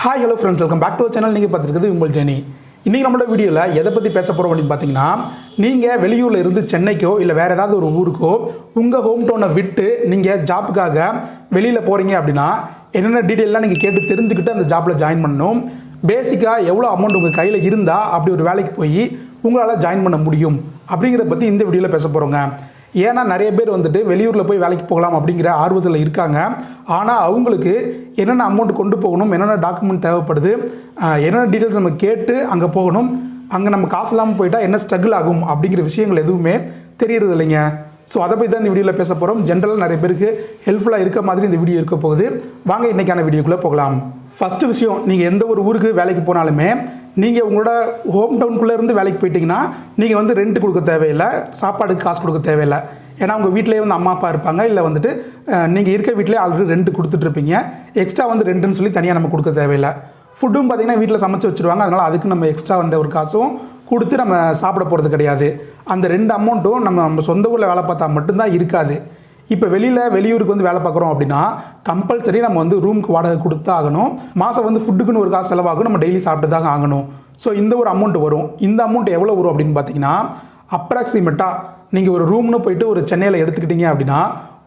Hi hello friends, welcome back to channel. நீங்கள் பார்த்துருக்குது உங்கள் ஜெனி. இன்றைக்கி நம்மளோட வீடியோவில் எதை பற்றி பேச போகிறோம் அப்படின்னு பார்த்தீங்கன்னா, நீங்கள் வெளியூரில் இருந்து சென்னைக்கோ இல்லை வேறு ஏதாவது ஒரு ஊருக்கோ உங்கள் ஹோம் டவுனை விட்டு நீங்கள் ஜாப்புக்காக வெளியில் போகிறீங்க அப்படின்னா என்னென்ன டீட்டெயிலாம் நீங்கள் கேட்டு தெரிஞ்சுக்கிட்டு அந்த ஜாப்பில் ஜாயின் பண்ணணும். பேசிக்காக எவ்வளோ அமௌண்ட் உங்கள் கையில் இருந்தால் அப்படி ஒரு வேலைக்கு போய் உங்களால் ஜாயின் பண்ண முடியும் அப்படிங்கிறத பற்றி இந்த வீடியோவில் பேச போகிறோங்க. ஏன்னா நிறைய பேர் வந்துட்டு வெளியூரில் போய் வேலைக்கு போகலாம் அப்படிங்கிற ஆர்வத்தில் இருக்காங்க. ஆனால் அவங்களுக்கு என்னென்ன அமௌண்ட் கொண்டு போகணும், என்னென்ன டாக்குமெண்ட் தேவைப்படுது, என்னென்ன டீட்டெயில்ஸ் நம்ம கேட்டு அங்கே போகணும், அங்கே நம்ம காசு இல்லாமல் போயிட்டால் என்ன ஸ்ட்ரகிள் ஆகும் அப்படிங்கிற விஷயங்கள் எதுவுமே தெரியறது இல்லைங்க. ஸோ அதை பற்றி தான் இந்த வீடியோவில் பேச போகிறோம். ஜென்ரலாக நிறைய பேருக்கு ஹெல்ப்ஃபுல்லாக இருக்க மாதிரி இந்த வீடியோ இருக்க போகுது. வாங்க இன்றைக்கான வீடியோக்குள்ளே போகலாம். ஃபஸ்ட்டு விஷயம், நீங்கள் எந்த ஒரு ஊருக்கு வேலைக்கு போனாலுமே நீங்கள் உங்களோட ஹோம் டவுனுக்குள்ளே இருந்து வேலைக்கு போயிட்டீங்கன்னா நீங்கள் வந்து ரெண்ட் கொடுக்க தேவையில்லை, சாப்பாடுக்கு காசு கொடுக்க தேவையில்லை. ஏன்னா உங்கள் வீட்டிலேயே வந்து அம்மா அப்பா இருப்பாங்க, இல்லை வந்துட்டு நீங்கள் இருக்க வீட்டிலே ஆல்ரெடி ரெண்ட் கொடுத்துட்ருப்பீங்க. எக்ஸ்ட்ரா வந்து ரெண்ட்டுன்னு சொல்லி தனியாக நம்ம கொடுக்க தேவையில்லை. ஃபுட்டும் பார்த்திங்கன்னா வீட்டில் சமைச்சு வச்சுருவாங்க. அதனால் அதுக்கு நம்ம எக்ஸ்ட்ரா வந்த ஒரு காசும் கொடுத்து நம்ம சாப்பிட போகிறது கிடையாது. அந்த ரெண்டு அமௌண்ட்டும் நம்ம சொந்த ஊரில் வேலை பார்த்தா மட்டும்தான் இருக்காது. இப்போ வெளியூருக்கு வந்து வேலை பார்க்குறோம் அப்படின்னா கம்பல்சரி நம்ம வந்து ரூமுக்கு வாடகை கொடுத்தா ஆகணும். மாதம் வந்து ஃபுட்டுக்குன்னு ஒரு காசு செலவாகும், நம்ம டெய்லி சாப்பிட்டு தாங்க ஆகணும். ஸோ இந்த ஒரு அமௌண்ட் வரும். இந்த அமௌண்ட் எவ்வளோ வரும் அப்படின்னு பார்த்தீங்கன்னா, அப்ராக்சிமேட்டாக நீங்கள் ஒரு ரூம்னு போயிட்டு ஒரு சென்னையில் எடுத்துக்கிட்டீங்க அப்படின்னா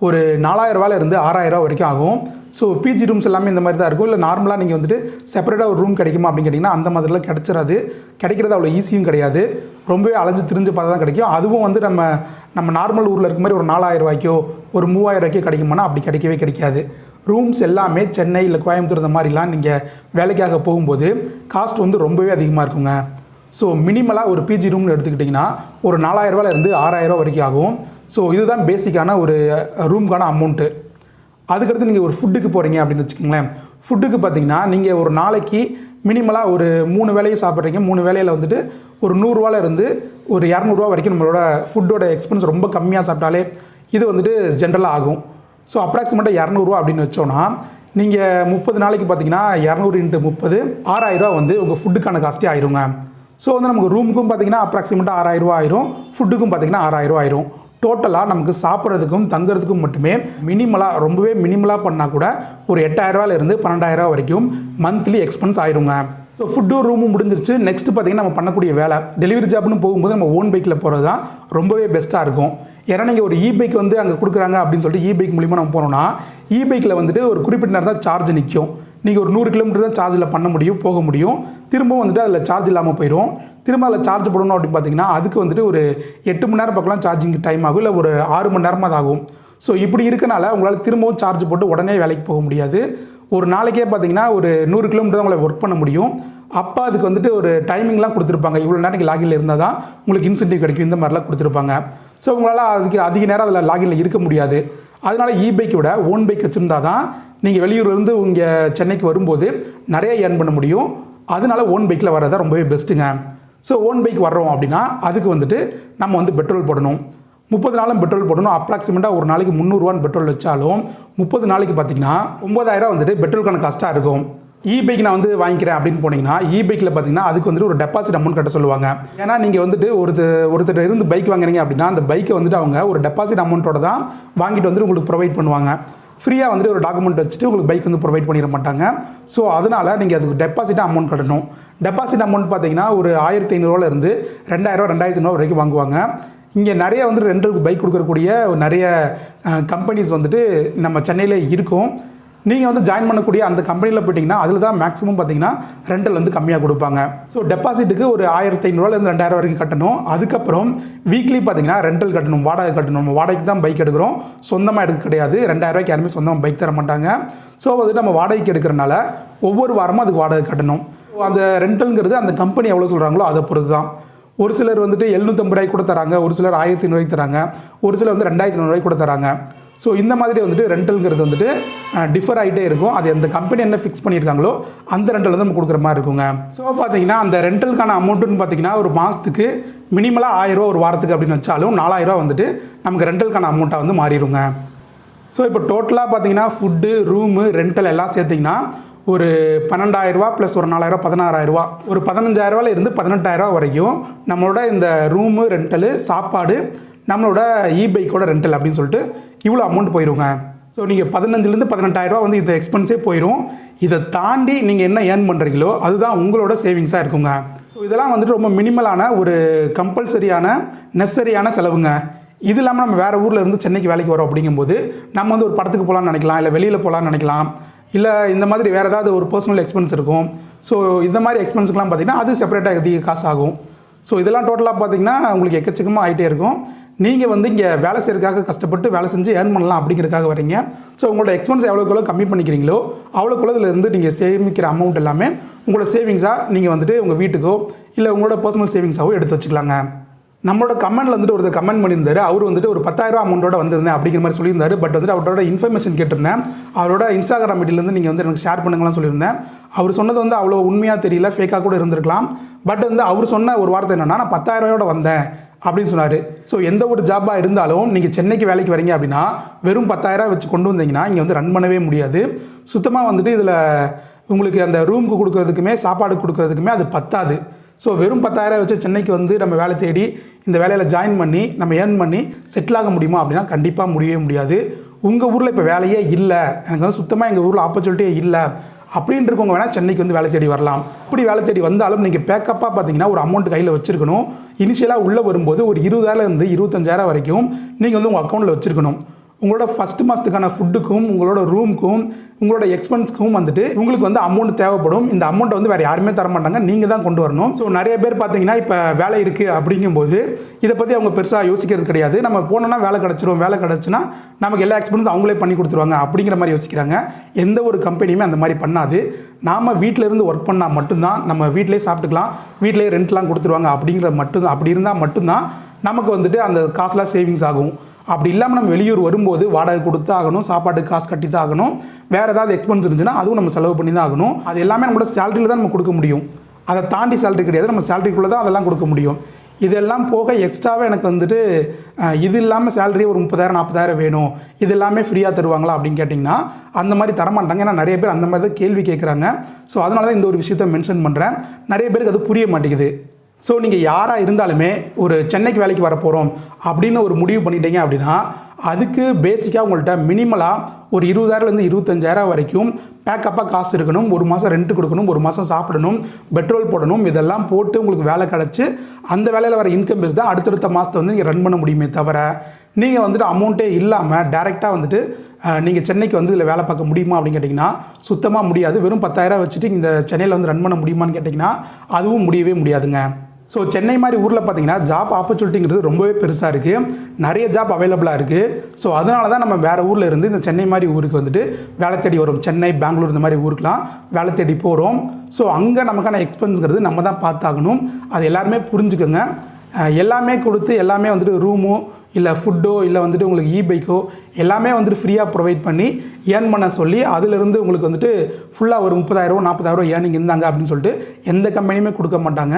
ஒரு 4000 6,000 வரைக்கும் ஆகும். ஸோ பிஜி ரூம்ஸ் எல்லாமே இந்த மாதிரி தான் இருக்கும். இல்லை நார்மலாக நீங்கள் வந்துட்டு செப்பரேட்டாக ஒரு ரூம் கிடைக்குமா அப்படின்னு கேட்டிங்கன்னா அந்த மாதிரிலாம் கிடச்சிடாது. கிடைக்கிறது அவ்வளோ ஈஸியும் கிடையாது. ரொம்பவே அலைஞ்சு திரிஞ்சு பார்த்தா தான் கிடைக்கும். அதுவும் வந்து நம்ம நார்மல் ஊரில் இருக்க மாதிரி ஒரு 4000 ஒரு 3000 கிடைக்குமானா அப்படி கிடைக்கவே கிடைக்காது. ரூம்ஸ் எல்லாமே சென்னை இல்லை கோயம்புத்தூர் இந்த மாதிரிலாம் நீங்கள் வேலைக்காக போகும்போது காஸ்ட் வந்து ரொம்பவே அதிகமாக இருக்குங்க. ஸோ மினிமலாக ஒரு பிஜி ரூம்னு எடுத்துக்கிட்டிங்கன்னா ஒரு 4000 6,000 வரைக்கும் ஆகும். ஸோ இதுதான் பேசிக்கான ஒரு ரூமுக்கான அமௌண்ட்டு. அதுக்கடுத்து நீங்கள் ஒரு ஃபுட்டுக்கு போகிறீங்க அப்படின்னு வச்சுக்கோங்களேன். ஃபுட்டுக்கு பார்த்தீங்கன்னா நீங்கள் ஒரு நாளைக்கு மினிமலாக ஒரு 3 வேலையும் சாப்பிட்றீங்க. 3 வேலையில் வந்துட்டு ஒரு 100 இருந்து ஒரு 200 வரைக்கும் நம்மளோட ஃபுட்டோட எக்ஸ்பென்ஸ் ரொம்ப கம்மியாக சாப்பிட்டாலே இது வந்துட்டு ஜென்ரலாக ஆகும். ஸோ அப்ராக்சிமேட்டாக 200 அப்படின்னு வச்சோன்னா நீங்கள் 30 நாளைக்கு பார்த்தீங்கன்னா 200 × 30 6,000 வந்து உங்கள் ஃபுட்டுக்கான காஸ்ட்டே ஆயிருங்க. ஸோ வந்து நமக்கு ரூமுக்கும் பார்த்தீங்கன்னா அப்ராக்சிமேட்டாக 6,000 ஆயிரும், ஃபுட்டுக்கும் பார்த்தீங்கன்னா 6,000 ஆயிரும். டோட்டலாக நமக்கு சாப்பிட்றதுக்கும் தங்குறதுக்கும் மட்டுமே மினிமலாக ரொம்பவே மினிமலாக பண்ணால் கூட ஒரு 8,000 இருந்து 12,000 வரைக்கும் மந்த்லி எக்ஸ்பென்ஸ் ஆயிருங்க. ஸோ ஃபுட்டும் ரூமும் முடிஞ்சிருச்சு. நெக்ஸ்ட் பார்த்தீங்கன்னா நம்ம பண்ணக்கூடிய வேலை டெலிவரி ஜாப்னு போகும்போது நம்ம ஓன் பைக்கில் போகிறது தான் ரொம்பவே பெஸ்ட்டாக இருக்கும். ஏன்னா நீங்கள் ஒரு பைக் வந்து அங்கே கொடுக்குறாங்க அப்படின்னு சொல்லிட்டு பைக் மூலிமா நம்ம போனோம்னா பைக்கில் வந்துட்டு ஒரு குறிப்பிட்ட நேரம் தான் சார்ஜ் நிற்கும். நீங்கள் ஒரு 100 கிலோமீட்டர் தான் சார்ஜில் பண்ண முடியும், போக முடியும். திரும்பவும் வந்துட்டு அதில் சார்ஜ் இல்லாமல் போயிடும். திரும்ப அதில் சார்ஜ் போடணும் அப்படின்னு பார்த்தீங்கன்னா அதுக்கு வந்துட்டு ஒரு 8 மணி நேரம் பக்கம் சார்ஜிங் டைம் ஆகும், இல்லை ஒரு 6 மணி நேரமாக அது ஆகும். ஸோ இப்படி இருக்கனால உங்களால் திரும்பவும் சார்ஜ் போட்டு உடனே வேலைக்கு போக முடியாது. ஒரு நாளைக்கே பார்த்தீங்கன்னா ஒரு 100 கிலோமீட்டர் தான் உங்களை ஒர்க் பண்ண முடியும். அப்போ அதுக்கு வந்துட்டு ஒரு டைமிங்லாம் கொடுத்துருப்பாங்க. இவ்வளோ நேரம் நீங்கள் லாகின்ல இருந்தால் தான் உங்களுக்கு இன்சென்டிவ் கிடைக்கும், இந்த மாதிரிலாம் கொடுத்துருப்பாங்க. ஸோ உங்களால் அதுக்கு அதிக நேரம் அதில் லாகின்ல இருக்க முடியாது. அதனால பைக்கோட ஓன் பைக் வச்சுருந்தா தான் நீங்கள் வெளியூர்லேருந்து இங்கே சென்னைக்கு வரும்போது நிறைய ஏர்ன் பண்ண முடியும். அதனால ஓன் பைக்கில் வர்றதா ரொம்பவே பெஸ்ட்டுங்க. ஸோ ஓன் பைக் வர்றோம் அப்படின்னா அதுக்கு வந்துட்டு நம்ம வந்து பெட்ரோல் போடணும். 30 நாளும் பெட்ரோல் போடணும். அப்ராக்சிமேட்டாக ஒரு நாளைக்கு 300 பெட்ரோல் வச்சாலும் 30 நாளைக்கு பார்த்தீங்கன்னா 9,000 வந்துட்டு பெட்ரோலுக்கான காஸ்ட்டாக இருக்கும். பைக் நான் வந்து வாங்கிக்கிறேன் அப்படின்னு போனீங்கன்னா பைக்கில் பார்த்தீங்கன்னா அதுக்கு வந்துட்டு ஒரு டெபாசிட் அமௌண்ட் கட்ட சொல்லுவாங்க. ஏன்னா நீங்கள் வந்துட்டு ஒருத்தர் இருந்து பைக் வாங்குறீங்க அப்படின்னா அந்த பைக்கை வந்துட்டு அவங்க ஒரு டெபாசிட் அமௌண்ட்டோட தான் வாங்கிட்டு வந்துட்டு உங்களுக்கு ப்ரொவைட் பண்ணுவாங்க. ஃப்ரீயாக வந்துட்டு ஒரு டாக்குமெண்ட் வச்சுட்டு உங்களுக்கு பைக் வந்து ப்ரொவைட் பண்ணிட மாட்டாங்க. ஸோ அதனால் நீங்கள் அதுக்கு டெபாசிட்டாக அமௌண்ட் கட்டணும். டெபாசிட் அமௌண்ட் பார்த்தீங்கன்னா ஒரு 1,500 இருந்து 2,000 2,500 வரைக்கும் வாங்குவாங்க. இங்கே நிறைய வந்து ரெண்டலுக்கு பைக் கொடுக்கக்கூடிய நிறைய கம்பெனிஸ் வந்துட்டு நம்ம சென்னையில் இருக்கும். நீங்கள் வந்து ஜாயின் பண்ணக்கூடிய அந்த கம்பெனியில் போயிட்டிங்கன்னா அதில் தான் மேக்ஸிமம் பார்த்தீங்கன்னா ரெண்டல் வந்து கம்மியாக கொடுப்பாங்க. ஸோ டெபாசிட்டுக்கு ஒரு 1,500 இருந்து 2,000 வரைக்கும் கட்டணும். அதுக்கப்புறம் வீக்லி பார்த்தீங்கன்னா ரெண்டல் கட்டணும், வாடகை கட்டணும். நம்ம வாடகைக்கு தான் பைக் எடுக்கிறோம், சொந்தமாக எடுக்க கிடையாது. 2,000 யாருமே சொந்தமாக பைக் தர மாட்டாங்க. ஸோ வந்துட்டு நம்ம வாடகைக்கு எடுக்கிறனால ஒவ்வொரு வாரமும் அதுக்கு வாடகை கட்டணும். அந்த ரெண்டலுங்கிறது அந்த கம்பெனி எவ்வளோ சொல்கிறாங்களோ அதை பொறுத்து தான். ஒரு சிலர் வந்துட்டு 750 கூட தராங்க, ஒரு சிலர் 1,500 தராங்க, ஒரு சிலர் வந்து 2,400 கூட தராங்க. ஸோ இந்த மாதிரி வந்துட்டு ரெண்டலுங்கிறது வந்துட்டு டிஃபர் ஆகிட்டே இருக்கும். அது அந்த கம்பெனி என்ன ஃபிக்ஸ் பண்ணியிருக்காங்களோ அந்த ரெண்டல் வந்து நம்ம கொடுக்குற மாதிரி இருக்குங்க. ஸோ பார்த்தீங்கன்னா அந்த ரெண்டலுக்கான அமௌண்ட்டுன்னு பார்த்தீங்கன்னா ஒரு மாதத்துக்கு மினிமலாக 1,000 ஒரு வாரத்துக்கு அப்படின்னு வச்சாலும் 4,000 வந்துட்டு நமக்கு ரெண்டலுக்கான அமௌண்ட்டாக வந்து மாறிடுங்க. ஸோ இப்போ டோட்டலாக பார்த்தீங்கன்னா ஃபுட்டு ரூமு ரெண்டல் எல்லாம் சேர்த்திங்கன்னா ஒரு 12,000 ப்ளஸ் ஒரு 4,000 16,000 ஒரு 15,000 இருந்து 18,000 வரைக்கும் நம்மளோட இந்த ரூமு ரெண்டலு சாப்பாடு நம்மளோட பைக்கோட ரெண்டல் அப்படின்னு சொல்லிட்டு இவ்வளோ அமௌண்ட் போயிடுங்க. ஸோ நீங்கள் 15,000 இருந்து 18,000 வந்து இந்த எக்ஸ்பென்ஸே போயிடும். இதை தாண்டி நீங்கள் என்ன ஏர்ன் பண்ணுறீங்களோ அதுதான் உங்களோட சேவிங்ஸாக இருக்குங்க. ஸோ இதெல்லாம் வந்துட்டு ரொம்ப மினிமலான ஒரு கம்பல்சரியான நெசரியான செலவுங்க. இது இல்லாமல் நம்ம வேறு ஊரில் இருந்து சென்னைக்கு வேலைக்கு வரோம் அப்படிங்கும்போது நம்ம வந்து ஒரு படத்துக்கு போகலான்னு நினைக்கலாம், இல்லை வெளியில் போகலான்னு நினைக்கலாம், இல்லை இந்த மாதிரி வேறு ஏதாவது ஒரு பர்சனல் எக்ஸ்பென்ஸ் இருக்கும். ஸோ இந்த மாதிரி எக்ஸ்பென்ஸுக்கெலாம் பார்த்திங்கன்னா அது செப்பரேட்டாக அதிக காசு ஆகும். ஸோ இதெல்லாம் டோட்டலாக பார்த்திங்கன்னா உங்களுக்கு எக்கச்சக்கமாக ஆகிட்டே இருக்கும். நீங்கள் வந்து இங்கே வேலை செய்யறதுக்காக கஷ்டப்பட்டு வேலை செஞ்சு ஏர்ன் பண்ணலாம் அப்படிங்கிறதுக்காக வரீங்க. ஸோ உங்களோட எக்ஸ்பென்ஸ் எவ்வளோக்கு கம்மி பண்ணிக்கிறீங்களோ அவ்வளோக்குள்ள இதிலேருந்து நீங்கள் சேமிக்கிற அமௌண்ட் எல்லாமே உங்களோட சேவிங்ஸாக நீங்கள் வந்துட்டு உங்கள் வீட்டுக்கோ இல்லை உங்களோட பர்சனல் சேவிங்ஸாகவோ எடுத்து வச்சுக்கலாங்க. நம்மளோட கமெண்ட்டில் வந்துட்டு ஒருத்தர் கமெண்ட் பண்ணியிருந்தாரு. அவர் வந்துட்டு ஒரு 10,000 அமௌண்ட்டோட வந்திருந்தேன் அப்படிங்கிற மாதிரி சொல்லியிருந்தாரு. பட் வந்துட்டு அவரோட இன்ஃபர்மேஷன் கேட்டிருந்தேன். அவரோட இன்ஸ்டாகிராம் ஐடியிலேருந்து நீங்கள் வந்து எனக்கு ஷேர் பண்ணுங்களாம் சொல்லியிருந்தேன். அவர் சொன்னது வந்து அவ்வளோ உண்மையாக தெரியல, ஃபேக்காக கூட இருந்திருக்கலாம். பட் வந்து அவர் சொன்ன ஒரு வார்த்தை என்னென்னா, நான் 10,000 வந்தேன் அப்படின்னு சொன்னார். ஸோ எந்த ஒரு ஜாபாக இருந்தாலும் நீங்கள் சென்னைக்கு வேலைக்கு வரீங்க அப்படின்னா வெறும் 10,000 வச்சு கொண்டு வந்தீங்கன்னா இங்கே வந்து ரன் பண்ணவே முடியாது. சுத்தமாக வந்துட்டு இதில் உங்களுக்கு அந்த ரூமுக்கு கொடுக்குறதுக்குமே சாப்பாடு கொடுக்குறதுக்குமே அது பத்தாது. ஸோ வெறும் 10,000 வச்சு சென்னைக்கு வந்து நம்ம வேலை தேடி இந்த வேலையில் ஜாயின் பண்ணி நம்ம ஏர்ன் பண்ணி செட்டில் ஆக முடியுமா அப்படின்னா கண்டிப்பாக முடியவே முடியாது. உங்கள் ஊரில் இப்போ வேலையே இல்லை, எனக்கு வந்து சுத்தமாக எங்கள் ஊரில் ஆப்பர்ச்சுனிட்டியே இல்லை அப்படின்னு இருக்கவங்க வேணால் சென்னைக்கு வந்து வேலை தேடி வரலாம். அப்படி வேலை தேடி வந்தாலும் நீங்கள் பேக்கப்பாக பார்த்தீங்கன்னா ஒரு அமௌண்ட் கையில் வச்சுருக்கணும். இனிஷியலாக உள்ளே வரும்போது ஒரு 20,000 25,000 வரைக்கும் நீங்கள் வந்து உங்கள் அக்கௌண்ட்டில் வச்சுருக்கணும். உங்களோட ஃபஸ்ட் மாதத்துக்கான ஃபுட்டுக்கும் உங்களோட ரூமுக்கும் உங்களோட எக்ஸ்பென்ஸ்க்கும் வந்துட்டு உங்களுக்கு வந்து அமௌண்ட் தேவைப்படும். இந்த அமௌண்ட்டை வந்து வேறு யாருமே தர மாட்டாங்க, நீங்கள் தான் கொண்டு வரணும். ஸோ நிறைய பேர் பார்த்தீங்கன்னா இப்போ வேலை இருக்குது அப்படிங்கும்போது இதை பற்றி அவங்க பெருசாக யோசிக்கிறது கிடையாது. நம்ம போனோன்னா வேலை கிடச்சிரும், வேலை கிடச்சுன்னா நமக்கு எல்லா எக்ஸ்பென்ஸ் அவங்களே பண்ணி கொடுத்துருவாங்க அப்படிங்கிற மாதிரி யோசிக்கிறாங்க. எந்த ஒரு கம்பெனியுமே அந்த மாதிரி பண்ணாது. நாம் வீட்டிலேருந்து ஒர்க் பண்ணால் மட்டும்தான் நம்ம வீட்டிலே சாப்பிட்டுக்கலாம், வீட்டிலே ரெண்ட்லாம் கொடுத்துருவாங்க அப்படி இருந்தால் மட்டும்தான் நமக்கு வந்துட்டு அந்த காசுலாம் சேவிங்ஸ் ஆகும். அப்படி இல்லாமல் நம்ம வெளியூர் வரும்போது வாடகை கொடுத்து ஆகணும், சாப்பாட்டுக்கு காசு கட்டி தான் ஆகணும், வேறு ஏதாவது எக்ஸ்பென்ஸ் இருந்துச்சுன்னா அதுவும் நம்ம செலவு பண்ணி தான் ஆகணும். அது எல்லாமே நம்மளோட சேலரியில் தான் நம்ம கொடுக்க முடியும். அதை தாண்டி சேலரி கிடையாது, நம்ம சேலரிக்குள்ளே தான் அதெல்லாம் கொடுக்க முடியும். இதெல்லாம் போக எக்ஸ்ட்ராவாக எனக்கு வந்துட்டு இது இல்லாமல் சேலரி ஒரு 30,000 40,000 வேணும், இது எல்லாமே ஃப்ரீயாக தருவாங்களா அப்படின்னு கேட்டிங்கன்னா அந்த மாதிரி தரமாட்டாங்க. ஏன்னா நிறைய பேர் அந்த மாதிரி தான் கேள்வி கேட்குறாங்க. ஸோ அதனால தான் இந்த ஒரு விஷயத்தை மென்ஷன் பண்ணுறேன். நிறைய பேருக்கு அது புரிய மாட்டேங்குது. ஸோ நீங்கள் யாராக இருந்தாலுமே ஒரு சென்னைக்கு வேலைக்கு வர போகிறோம் அப்படின்னு ஒரு முடிவு பண்ணிட்டீங்க அப்படின்னா அதுக்கு பேசிக்காக உங்கள்கிட்ட மினிமலாக ஒரு 20,000 25,000 வரைக்கும் பேக்கப்பாக காசு இருக்கணும். ஒரு மாதம் ரெண்ட் கொடுக்கணும், ஒரு மாதம் சாப்பிடணும், பெட்ரோல் போடணும். இதெல்லாம் போட்டு உங்களுக்கு வேலை கிடச்சி அந்த வேலையில் வர இன்கம் பேஸ் தான் அடுத்தடுத்த மாதத்தை வந்து நீங்கள் ரன் பண்ண முடியுமே தவிர நீங்கள் வந்துட்டு அமௌண்ட்டே இல்லாமல் டேரெக்டாக வந்துட்டு நீங்கள் சென்னைக்கு வந்து இதில் வேலை பார்க்க முடியுமா அப்படின்னு கேட்டிங்கன்னா சுத்தமாக முடியாது. வெறும் 10,000 வச்சுட்டு இந்த சென்னையில் வந்து ரன் பண்ண முடியுமான்னு கேட்டிங்கன்னா அதுவும் முடியவே முடியாதுங்க. ஸோ சென்னை மாதிரி ஊரில் பார்த்தீங்கன்னா ஜாப் ஆப்பர்ச்சுனிட்டிங்கிறது ரொம்பவே பெருசாக இருக்குது, நிறைய ஜாப் அவைலபிளாக இருக்குது. ஸோ அதனால தான் நம்ம வேறு ஊரில் இருந்து இந்த சென்னை மாதிரி ஊருக்கு வந்துட்டு வேலை தேடி வரும். சென்னை, பெங்களூர் இந்த மாதிரி ஊருக்குலாம் வேலை தேடி போகிறோம். ஸோ அங்கே நமக்கான எக்ஸ்பென்ஸ்ங்கிறது நம்ம தான் பார்த்தாகணும். அது எல்லாருமே புரிஞ்சுக்கோங்க. எல்லாமே கொடுத்து எல்லாமே வந்துட்டு ரூமோ இல்லை ஃபுட்டோ இல்லை வந்துட்டு உங்களுக்கு பைக்கோ எல்லாமே வந்துட்டு ஃப்ரீயாக ப்ரொவைட் பண்ணி ஏர்ன் பண்ண சொல்லி அதிலிருந்து உங்களுக்கு வந்துட்டு ஃபுல்லாக ஒரு 30,000 40,000 ஏர்னிங் இருந்தாங்க அப்படின்னு சொல்லிட்டு எந்த கம்பெனியுமே கொடுக்க மாட்டாங்க.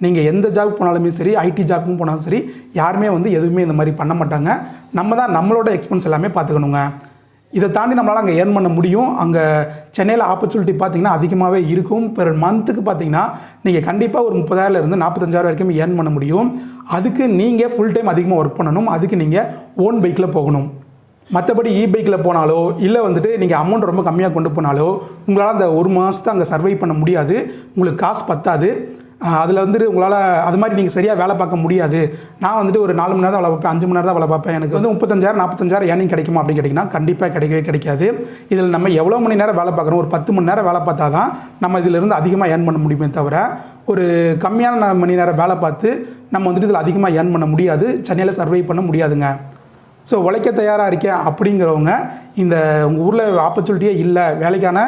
நீங்கள் எந்த ஜாப் போனாலுமே சரி, ஐடி ஜாப்புக்கும் போனாலும் சரி, யாருமே வந்து எதுவுமே இந்த மாதிரி பண்ண மாட்டாங்க. நம்ம தான் நம்மளோட எக்ஸ்பென்ஸ் எல்லாமே பார்த்துக்கணுங்க. இதை தாண்டி நம்மளால் அங்கே ஏர்ன் பண்ண முடியும். அங்கே சென்னையில் ஆப்பர்ச்சுனிட்டி பார்த்திங்கன்னா அதிகமாகவே இருக்கும். பெர் மந்த்துக்கு பார்த்திங்கன்னா நீங்கள் கண்டிப்பாக ஒரு 30,000 45,000 வரைக்கும் ஏர்ன் பண்ண முடியும். அதுக்கு நீங்கள் ஃபுல் டைம் அதிகமாக ஒர்க் பண்ணணும். அதுக்கு நீங்கள் ஓன் பைக்கில் போகணும். மற்றபடி பைக்கில் போனாலோ இல்லை வந்துட்டு நீங்கள் அமௌண்ட் ரொம்ப கம்மியாக கொண்டு போனாலோ உங்களால் அந்த ஒரு மாதத்தை அங்கே சர்வை பண்ண முடியாது. உங்களுக்கு காசு பத்தாது. அதில் வந்துட்டு உங்களால் அது மாதிரி நீங்கள் சரியாக வேலை பார்க்க முடியாது. நான் வந்துட்டு ஒரு 4 மணி நேரம் தான் வேலை பார்ப்பேன், 5 மணி நேரம் தான் வேலை பார்ப்பேன், எனக்கு வந்து 35,000 40,000 ஏர்னிங் கிடைக்குமா அப்படின்னு கேட்டிங்கன்னா கண்டிப்பாக கிடைக்கவே கிடைக்காது. இதில் நம்ம எவ்வளோ மணி நேரம் வேலை பார்க்குறோம், ஒரு 10 மணி நேரம் வேலை பார்த்தா தான் நம்ம இதிலிருந்து அதிகமாக ஏர்ன் பண்ண முடியுமே தவிர ஒரு கம்மியான மணி நேரம் வேலை பார்த்து நம்ம வந்துட்டு இதில் அதிகமாக ஏர்ன் பண்ண முடியாது, சென்னையில் சர்வை பண்ண முடியாதுங்க. ஸோ உழைக்க தயாராக இருக்கேன் அப்படிங்கிறவங்க இந்த உங்கள் ஊரில் ஆப்பர்ச்சுனிட்டியே இல்லை, வேலைக்கான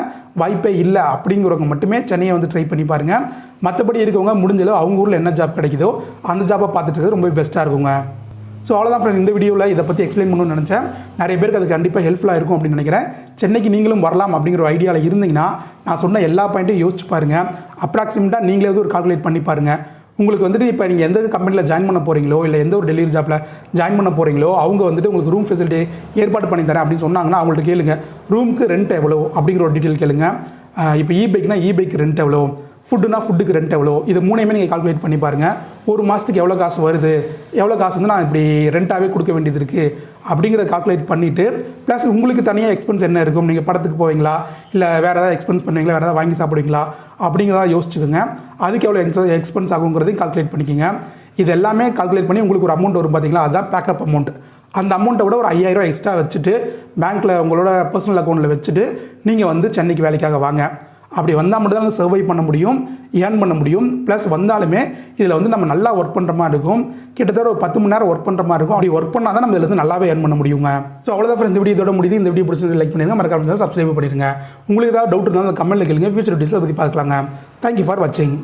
வாய்ப்பே இல்லை அப்படிங்கிறவங்க மட்டுமே சென்னையை வந்து ட்ரை பண்ணி பாருங்கள். மற்றபடி இருக்கவங்க முடிஞ்சளவு அவங்க ஊரில் என்ன ஜாப் கிடைக்குதோ அந்த ஜாப்பை பார்த்துட்டு இருக்கிறது ரொம்ப பெஸ்ட்டாக இருக்குங்க. ஸோ அவ்வளோதான் ஃப்ரெண்ட்ஸ், இந்த வீடியோவில் இதை பற்றி எக்ஸ்பிளைன் பண்ணணும்னு நினச்சேன். நிறைய பேருக்கு அது கண்டிப்பாக ஹெல்ப்ஃபுல்லாக இருக்கும் அப்படின்னு நினைக்கிறேன். சென்னைக்கு நீங்களும் வரலாம் அப்படிங்கிற ஒரு ஐடியாவில் இருந்தீங்கன்னா நான் சொன்ன எல்லா பாயிண்ட்டையும் யோசிச்சு பாருங்கள். அப்ராக்சிமேட்டாக நீங்களே ஒரு கால்குலேட் பண்ணி பாருங்கள். உங்களுக்கு வந்துட்டு இப்போ நீங்கள் எந்த கம்பெனியில் ஜாயின் பண்ண போகிறீங்களோ இல்லை எந்த ஒரு டெலிவரி ஜாப்பில் ஜாயின் பண்ண போகிறீங்களோ அவங்க வந்துட்டு உங்களுக்கு ரூம் ஃபெசிலிட்டி ஏற்பாடு பண்ணி தரேன் அப்படின்னு சொன்னாங்கன்னா அவங்கள்ட்ட கேளுங்க, ரூமுக்கு ரெண்ட் எவ்வளோ அப்படிங்கிற ஒரு டீட்டெயில் கேளுங்க. இப்போ பைக்னா பைக் ரெண்ட் எவ்வளோ, ஃபுட்டுனா ஃபுட்டுக்கு ரெண்ட் எவ்வளோ, இது மூணையுமே நீங்கள் கால்குலேட் பண்ணி பாருங்கள். ஒரு மாதத்துக்கு எவ்வளோ காசு வருது, எவ்வளோ காசு வந்து நான் இப்படி ரெண்ட்டாகவே கொடுக்க வேண்டியது இருக்குது அப்படிங்கிறத கால்குலேட் பண்ணிவிட்டு, ப்ளஸ் உங்களுக்கு தனியாக எக்ஸ்பென்ஸ் என்ன இருக்கும், நீங்கள் படத்துக்கு போவீங்களா, இல்லை வேறு ஏதாவது எக்ஸ்பென்ஸ் பண்ணுவீங்களா, வேறு ஏதாவது வாங்கி சாப்பிடுவீங்களா அப்படிங்கிறத யோசிச்சுக்கோங்க. அதுக்கு எவ்வளோ எக்ஸ்பென்ஸ் ஆகுங்கிறதையும் கால்குலேட் பண்ணிக்கோங்க. இது எல்லாமே கால்குலேட் பண்ணி உங்களுக்கு ஒரு அமௌண்ட் வரும் பார்த்தீங்களா, அதுதான் பேக்கப் அமௌண்ட். அந்த அமௌண்ட்டை விட ஒரு 5000 ரூபா எக்ஸ்ட்ரா வச்சுட்டு பேங்க்கில் உங்களோட பர்சனல் அக்கௌண்ட்டில் வச்சுட்டு நீங்கள் வந்து சென்னைக்கு வேலைக்காக வாங்க. அப்படி வந்தால் மட்டும் தான் சர்வை பண்ண முடியும், ஏர்ன் பண்ண முடியும். ப்ளஸ் வந்தாலுமே இதில் வந்து நம்ம நல்லா ஒர்க் பண்ணுற மாதிரி இருக்கும். கிட்டத்தட்ட ஒரு 10 மணி நேரம் ஒர்க் பண்ணுற மாதிரி இருக்கும். அப்படி ஒர்க் பண்ணால் தான் நம்ம இதில் வந்து நல்லாவே ஏர்ன் பண்ண முடியுங்க. ஸோ அவ்வளோதான் ஃப்ரெண்ட்ஸ், இந்த வீடியோ இதோட முடியுது. இந்த வீடியோ பிடிச்சது லைக் பண்ணிடுங்க, மறக்காம சப்ஸ்கிரைப் பண்ணிடுங்க. உங்களுக்கு ஏதாவது டவுட் இருந்தாலும் கமெண்ட்டில் கேளுங்க, ஃபியூச்சர் வீடியோஸில் பற்றி பார்க்கலாங்க. தேங்க்யூ ஃபார் வாட்சிங்.